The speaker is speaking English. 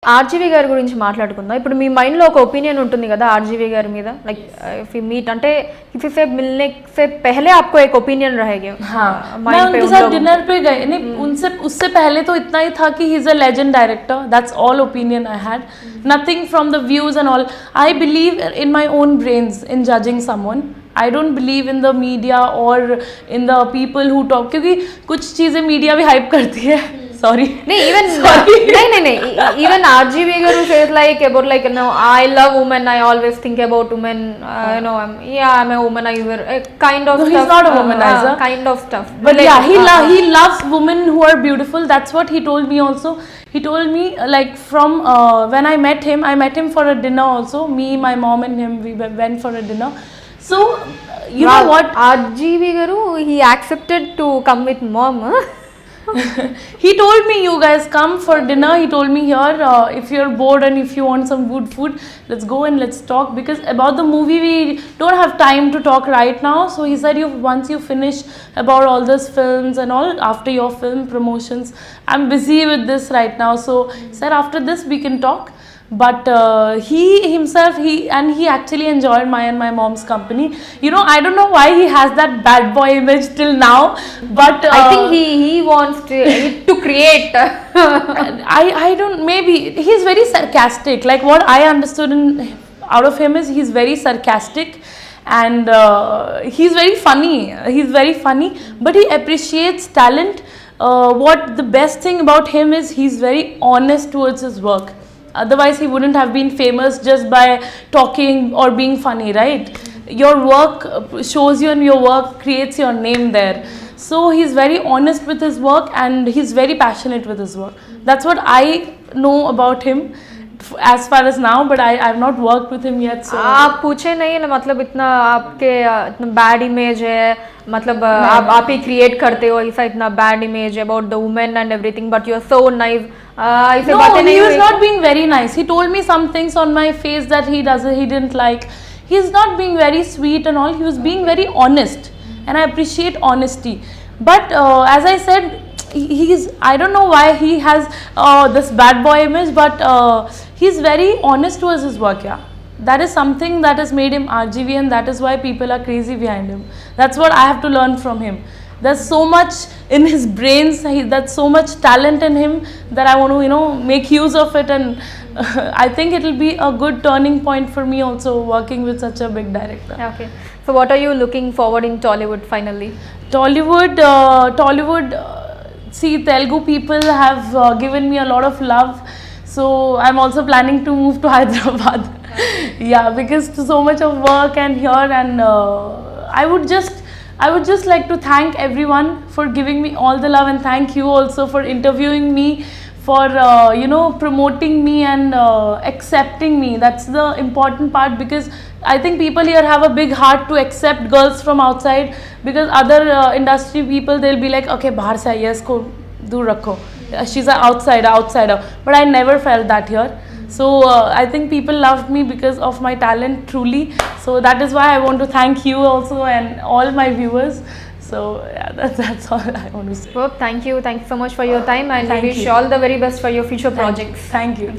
RGV గారి గురించి మాట్లాడుకుందాం. ఇప్పుడు మీ మైండ్లో ఒక ఒపీనియన్ ఉంటుంది కదా ఆర్జీవి గారి మీద, లైక్ इफ यू मीट అంటే किसी से मिलने से पहले आपको एक ओपिनियन रहेगा. हाँ, मैं उनके साथ डिनर पे गए नहीं, उनसे उससे पहले तो इतना ही था कि he is a legend director. That's all opinion I had. Nothing from the views and all. I believe in my own brains in judging someone. I don't believe in the media or in the people who talk, क्योंकि कुछ चीज़ें media भी hype करती है. Sorry. नहीं, even नहीं. Even RGV Garu says like about like you know I love women. I always think about women. You know I'm a womanizer. Kind of. No, stuff. he's not a womanizer. Kind of stuff. But like, yeah, he loves women who are beautiful. That's what he told me also. He told me like from when I met him for a dinner also. Me, my mom and him, we went for a dinner. So you know what? RGV Garu, he accepted to come with mom. Huh? He told me, you guys come for dinner. He told me here, if you're bored and if you want some good food, let's go and let's talk, because about the movie we don't have time to talk right now. So he said, once you finish about all these films and all, after your film promotions, I'm busy with this right now. So he said after this we can talk. But he himself, he actually enjoyed my and my mom's company. You know, I don't know why he has that bad boy image till now, but I think he wants to create. I don't, maybe he's very sarcastic. Like what I understood out of him is he's very sarcastic, and he's very funny, but he appreciates talent. What the best thing about him is he's very honest towards his work. Otherwise he wouldn't have been famous just by talking or being funny, right? Your work shows you and your work creates your name there. So he's very honest with his work and he's very passionate with his work. That's what I know about him as far as now, but I've not worked with him yet. So आप पूछे नहीं ना, मतलब इतना आपके इतना bad image है, मतलब आप ही क्रिएट करते हो ऐसा इतना bad image about the women and everything, but you are so nice. No, he was not being very nice. He told me some things on my face that he didn't like. He's not being very sweet and all. He was being very honest, and I appreciate honesty. But as I said, I don't know why he has this bad boy image, but he's very honest towards his work. Yeah, that is something that has made him RGV, and that is why people are crazy behind him. That's what I have to learn from him. There's so much in his brains, that's so much talent in him that I want to, you know, make use of it, and I think it will be a good turning point for me also working with such a big director. Okay, so what are you looking forward in Tollywood finally? Tollywood, see, Telugu people have given me a lot of love, so I'm also planning to move to Hyderabad. Yeah, because so much of work and here, and I would just like to thank everyone for giving me all the love, and thank you also for interviewing me, for you know, promoting me and accepting me. That's the important part, because I think people here have a big heart to accept girls from outside, because other industry people, they'll be like, okay, bahar se aayi hai, isko dur rakho, she's an outsider, but I never felt that here. So I think people loved me because of my talent, truly. So that is why I want to thank you also and all my viewers. So yeah, that's all I want to say. Well, thank you so much for your time, and we wish you all the very best for your future projects. Thank you.